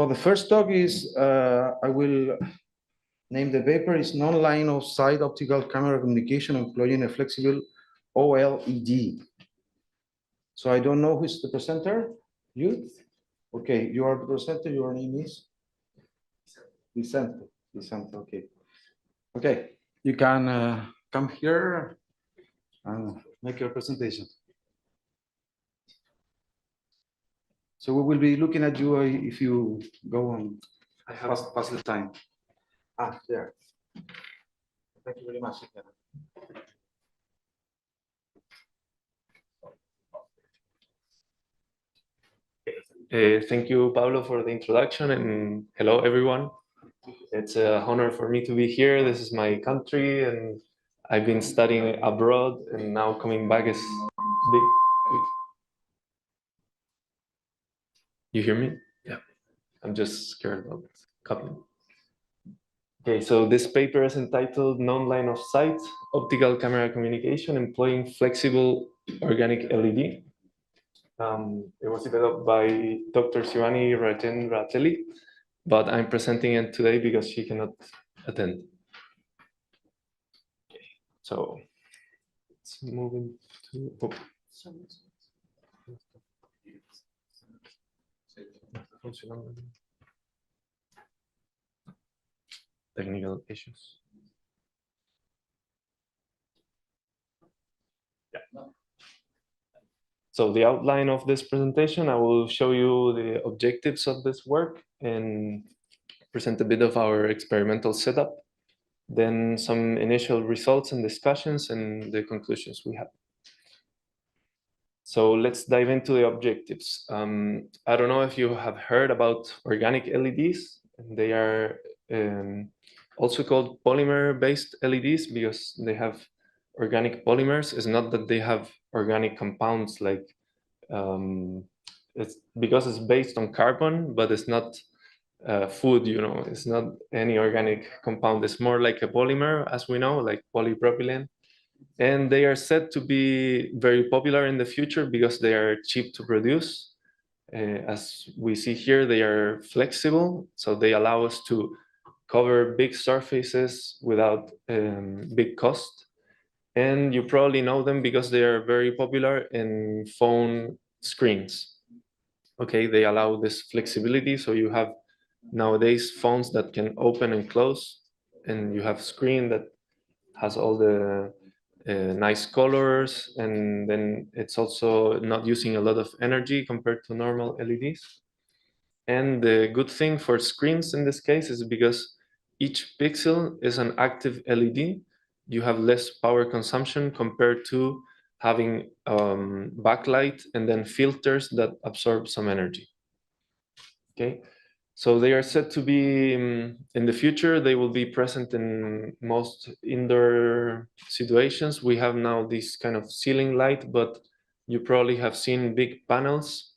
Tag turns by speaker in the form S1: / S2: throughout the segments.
S1: So the first talk is, I will name the paper is non-line of sight optical camera communication employing a flexible OLED. So I don't know who's the presenter. You? Okay, you are the presenter. Your name is? Vicente. Vicente, okay. Okay, you can come here and make your presentation. So we will be looking at you if you go and pass the time. There. Thank you very much.
S2: Thank you, Pablo, for the introduction, and hello, everyone. It's an honor for me to be here. This is my country, and I've been studying abroad, and now coming back is big. You hear me? Yeah. I'm just scared about copying. Okay, so this paper is entitled Non-Line of Sight Optical Camera Communication Employing Flexible Organic LED. It was developed by Dr. Shivani Rajendra, but I'm presenting it today because she cannot attend. Okay, so let's move into. Oh. Technical issues. Yeah. So the outline of this presentation, I will show you the objectives of this work and present a bit of our experimental setup, then some initial results and discussions and the conclusions we have. So let's dive into the objectives. I don't know if you have heard about organic LEDs. They are also called polymer-based LEDs because they have organic polymers. It's not that they have organic compounds like it's because it's based on carbon, but it's not food, you know, it's not any organic compound. It's more like a polymer, as we know, like polypropylene. And they are said to be very popular in the future because they are cheap to produce. As we see here, they are flexible, so they allow us to cover big surfaces without big cost. And you probably know them because they are very popular in phone screens. Okay, they allow this flexibility, so you have nowadays phones that can open and close, and you have screen that has all the nice colors, and then it's also not using a lot of energy compared to normal LEDs. And the good thing for screens in this case is because each pixel is an active LED, you have less power consumption compared to having backlight and then filters that absorb some energy. Okay, so they are said to be, in the future, they will be present in most indoor situations. We have now this kind of ceiling light, but you probably have seen big panels.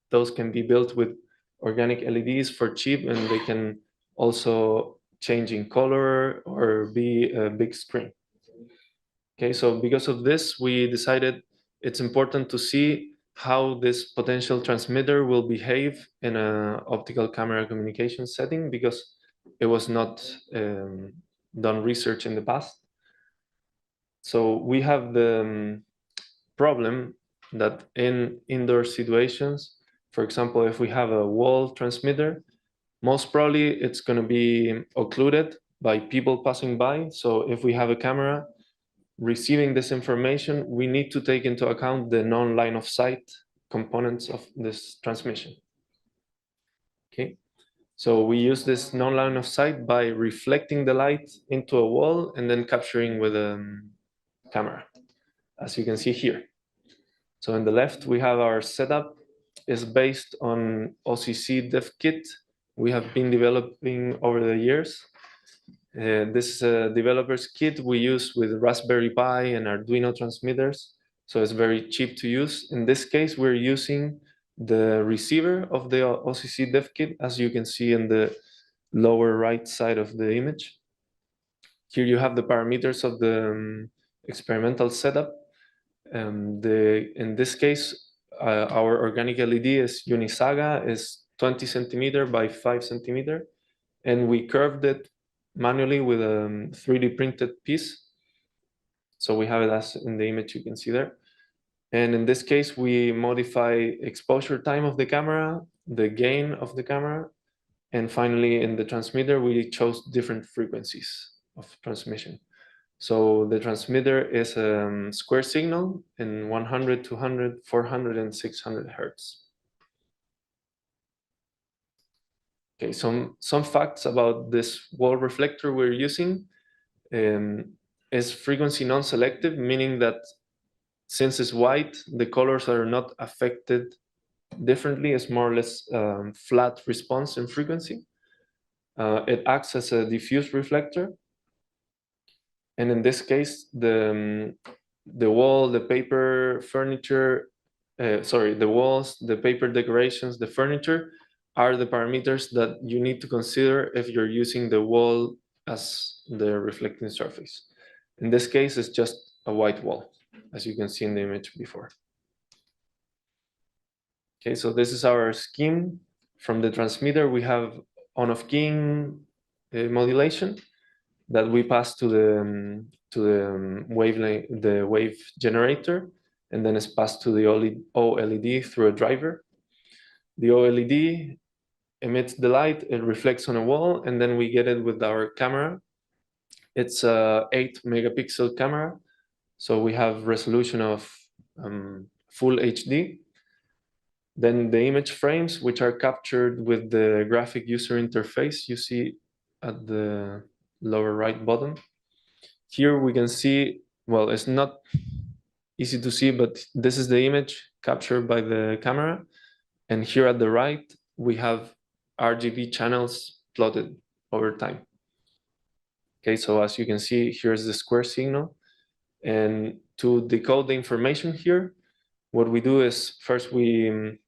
S2: Those can be built with organic LEDs for cheap, and they can also change in color or be a big screen. Okay, so because of this, we decided it's important to see how this potential transmitter will behave in an optical camera communication setting, because it was not done research in the past. So we have the problem that in indoor situations, for example, if we have a wall transmitter, most probably it's going to be occluded by people passing by. So if we have a camera receiving this information, we need to take into account the non-line of sight components of this transmission. Okay, so we use this non-line of sight by reflecting the light into a wall and then capturing with a camera, as you can see here. So on the left, we have our setup is based on OCC dev kit we have been developing over the years. This developer's kit we use with Raspberry Pi and Arduino transmitters, so it's very cheap to use. In this case, we're using the receiver of the OCC dev kit, as you can see in the lower right side of the image. Here you have the parameters of the experimental setup. In this case, our organic LED is Unisaga, is 20 centimeter by 5 centimeter, and we curved it manually with a 3D printed piece. So we have it as in the image you can see there. And in this case, we modify exposure time of the camera, the gain of the camera, and finally in the transmitter, we chose different frequencies of transmission. So the transmitter is a square signal in 100, 200, 400, and 600 hertz. Okay, some facts about this wall reflector we're using is frequency non-selective, meaning that since it's white, the colors are not affected differently. It's more or less flat response in frequency. It acts as a diffuse reflector. And in this case, the wall, the paper, furniture, the walls, the paper decorations, the furniture are the parameters that you need to consider if you're using the wall as the reflecting surface. In this case, it's just a white wall, as you can see in the image before. Okay, so this is our scheme. From the transmitter, we have on-off keying modulation that we pass to the wave generator, and then it's passed to the OLED through a driver. The OLED emits the light, it reflects on a wall, and then we get it with our camera. It's a 8 megapixel camera, so we have resolution of full HD. Then the image frames, which are captured with the graphic user interface you see at the lower right bottom. Here we can see, well, it's not easy to see, but this is the image captured by the camera. And here at the right, we have RGB channels plotted over time. Okay, so as you can see, here's the square signal. And to decode the information here, what we do is first we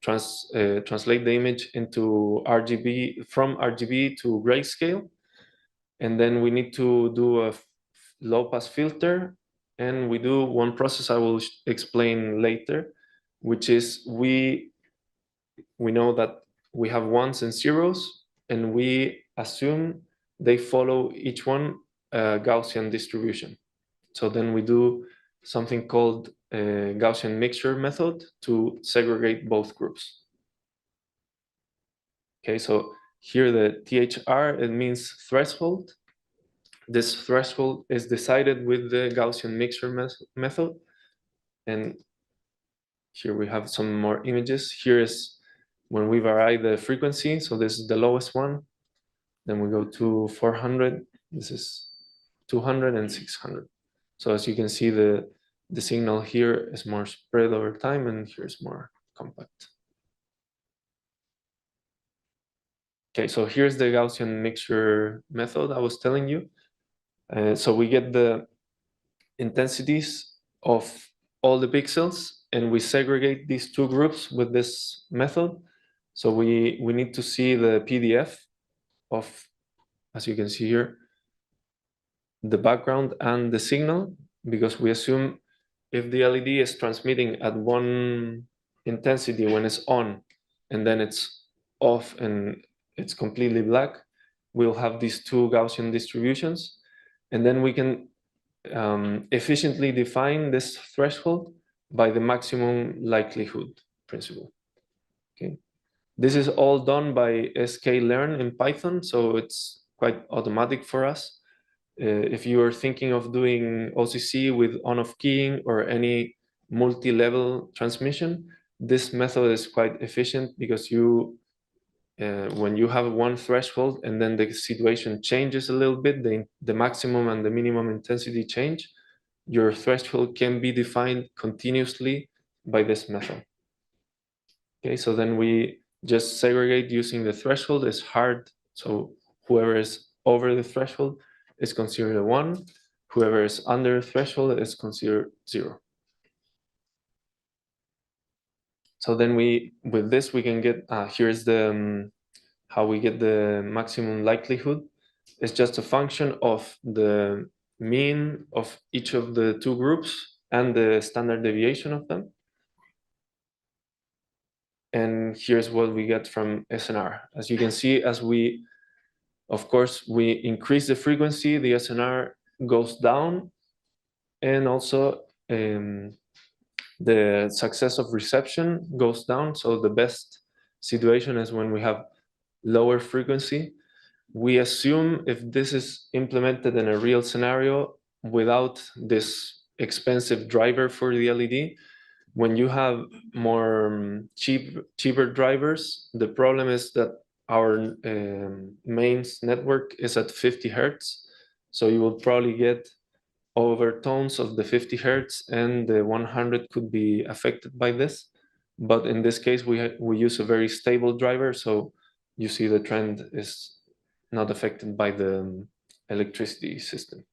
S2: translate the image into RGB, from RGB to grayscale. And then we need to do a low pass filter. And we do one process I will explain later, which is we know that we have ones and zeros, and we assume they follow each one a Gaussian distribution. So then we do something called a Gaussian mixture method to segregate both groups. Okay, so here the THR, it means threshold. This threshold is decided with the Gaussian mixture method. And here we have some more images. Here is when we vary the frequency. So this is the lowest one. Then we go to 400. This is 200 and 600. So as you can see, the signal here is more spread over time, and here's more compact. Okay, so here's the Gaussian mixture method I was telling you. So we get the intensities of all the pixels, and we segregate these two groups with this method. So we need to see the PDF of, as you can see here, the background and the signal, because we assume if the LED is transmitting at one intensity when it's on, and then it's off and it's completely black, we'll have these two Gaussian distributions. And then we can efficiently define this threshold by the maximum likelihood principle. Okay, this is all done by sklearn in Python, so it's quite automatic for us. If you are thinking of doing OCC with on-off keying or any multi-level transmission, this method is quite efficient because you, when you have one threshold and then the situation changes a little bit, the maximum and the minimum intensity change, your threshold can be defined continuously by this method. Okay, so then we just segregate using the threshold. It's hard, so whoever is over the threshold is considered a 1. Whoever is under the threshold is considered 0. So then with this, we can get, here's the, how we get the maximum likelihood. It's just a function of the mean of each of the two groups and the standard deviation of them. and here's what we get from SNR. As you can see, as we, of course, we increase the frequency, the SNR goes down, and also the success of reception goes down. So the best situation is when we have lower frequency. We assume if this is implemented in a real scenario without this expensive driver for the LED, when you have more cheaper drivers, the problem is that our mains network is at 50 hertz. So you will probably get overtones of the 50 hertz, and the 100 could be affected by this. But in this case, we use a very stable driver. So you see the trend is not affected by the electricity system.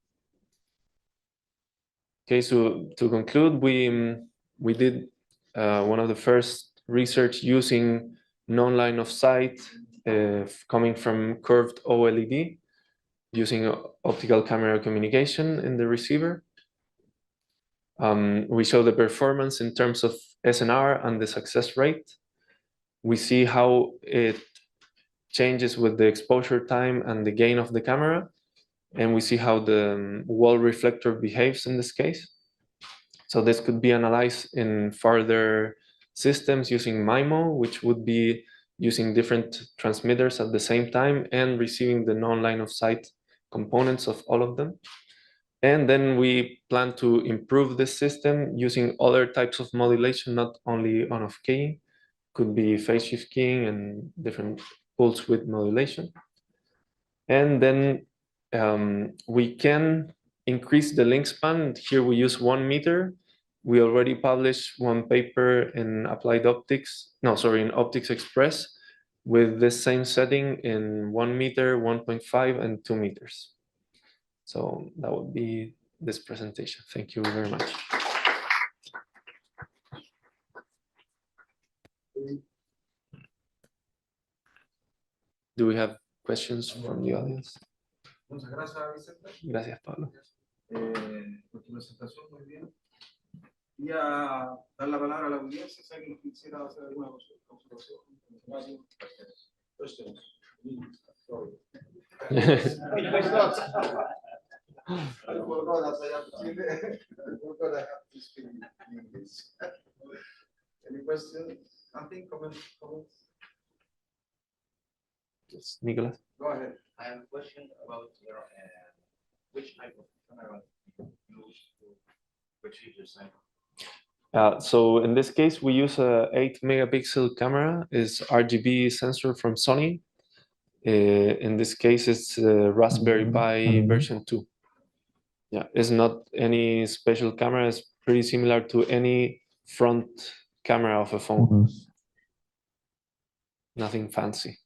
S2: Okay, so to conclude, we did one of the first research using non-line of sight coming from curved OLED using optical camera communication in the receiver. We show the performance in terms of SNR and the success rate. We see how it changes with the exposure time and the gain of the camera. And we see how the wall reflector behaves in this case. So this could be analyzed in further systems using MIMO, which would be using different transmitters at the same time and receiving the non-line of sight components of all of them. And then we plan to improve this system using other types of modulation, not only on-off keying, could be phase shift keying and different pulse width modulation. And then we can increase the link span. Here we use 1 meter. We already published one paper in Applied Optics, in Optics Express with this same setting in 1 meter, 1.5, and 2 meters. So that would be this presentation. Thank you very much. Do we have questions from the audience?
S1: Muchas gracias, Vicente.
S2: Gracias, Pablo.
S1: Por tu presentación, muy bien. Y a dar la palabra a la audiencia, si alguien quisiera hacer alguna observación. Questions. I forgot that I have to speak in English. Any questions? Nothing? Comments?
S2: Yes, Nicholas.
S1: Go ahead.
S3: I have a question about your which type of camera you use to retrieve your signal.
S2: So in this case, we use a 8 megapixel camera. It's RGB sensor from Sony. In this case, it's Raspberry Pi version 2. Yeah, it's not any special camera. It's pretty similar to any front camera of a phone. Nothing fancy.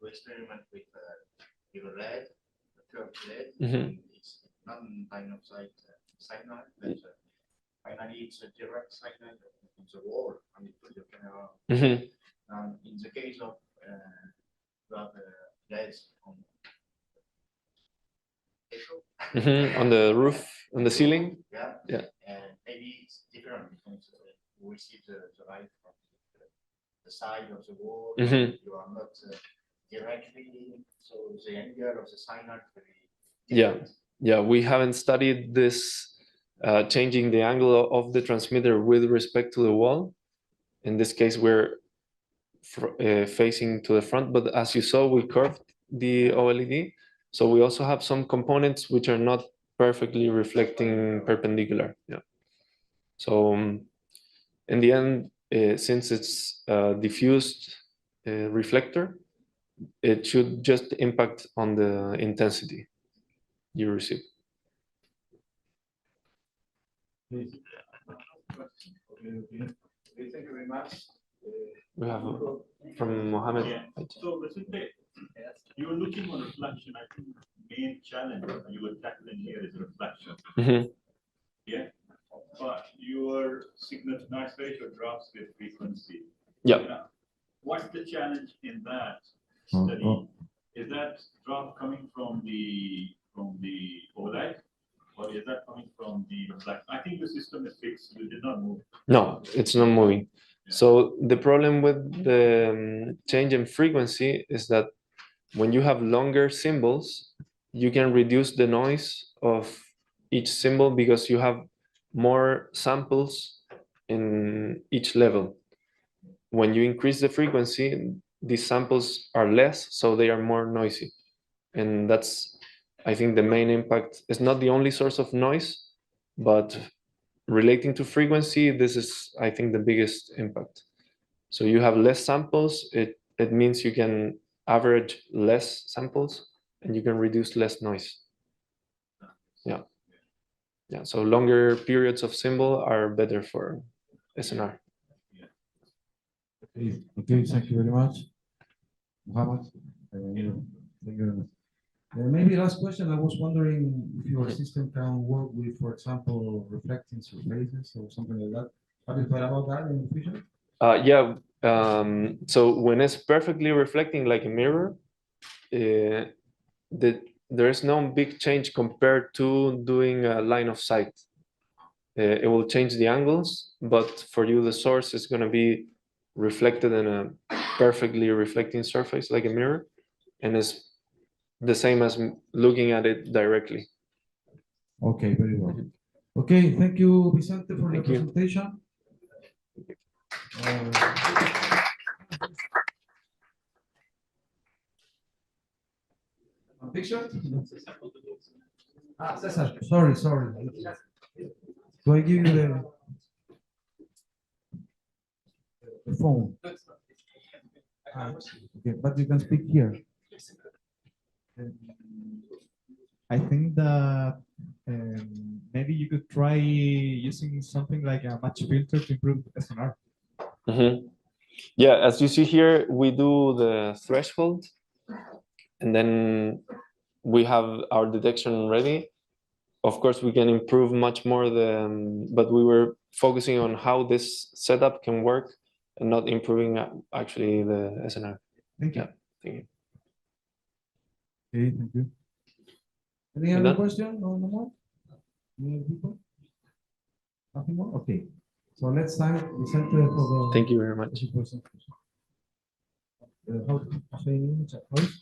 S3: To experiment with your LED, the curved LED, it's not line of sight signal, but finally it's a direct signal on the wall and you put your camera on. In the case of you have LEDs on
S2: on the roof, on the ceiling.
S3: Yeah. And maybe it's different because we receive the light from the side of the wall. You are not directly, so the angle of the signal very different.
S2: Yeah, we haven't studied this changing the angle of the transmitter with respect to the wall. In this case, we're facing to the front, but as you saw, we curved the OLED. So we also have some components which are not perfectly reflecting perpendicular. Yeah. So in the end, since it's a diffused reflector, it should just impact on the intensity you receive.
S1: Okay, thank you very much.
S2: We have from Mohammed.
S4: Yeah. So, Vicente, you were looking on reflection. I think the main challenge you were tackling here is reflection. Yeah. But your signal to noise ratio drops with frequency.
S2: Yeah.
S4: What's the challenge in that study? Is that drop coming from the OLED, Or is that coming from the reflection? I think the system is fixed. You did not move.
S2: No, it's not moving. So the problem with the change in frequency is that when you have longer symbols, you can reduce the noise of each symbol because you have more samples in each level. When you increase the frequency, these samples are less, so they are more noisy. And that's, I think, the main impact. It's not the only source of noise, but relating to frequency, this is, I think, the biggest impact. So you have less samples, it means you can average less samples and you can reduce less noise. Yeah. Yeah, so longer periods of symbol are better for SNR.
S5: Okay, thank you very much. Muhammad, thank you very much. Maybe last question, I was wondering if your system can work with, for example, reflecting surfaces or something like that. Have you thought about that in the future?
S2: Yeah, so when it's perfectly reflecting like a mirror, there is no big change compared to doing a line of sight. It will change the angles, but for you, the source is going to be reflected in a perfectly reflecting surface like a mirror, and it's the same as looking at it directly.
S5: Okay, very well. Okay, thank you, Vicente, for
S2: Thank
S5: your
S2: you.
S5: presentation. A picture? Ah, Cesar, sorry. Do I give you the phone? Okay, but you can speak here.
S6: I think that maybe you could try using something like a match filter to improve SNR.
S2: Mm-hmm. Yeah, as you see here, we do the threshold, and then we have our detection ready. Of course, we can improve much more but we were focusing on how this setup can work and not improving actually the SNR.
S5: Thank you.
S2: Yeah, thank you.
S5: Okay, thank you. Any
S2: You
S5: other
S2: done?
S5: question? No more? Any other people? Nothing more? Okay. So let's thank Vicente for the.
S2: Thank you very much.
S5: presentation. How to say in English?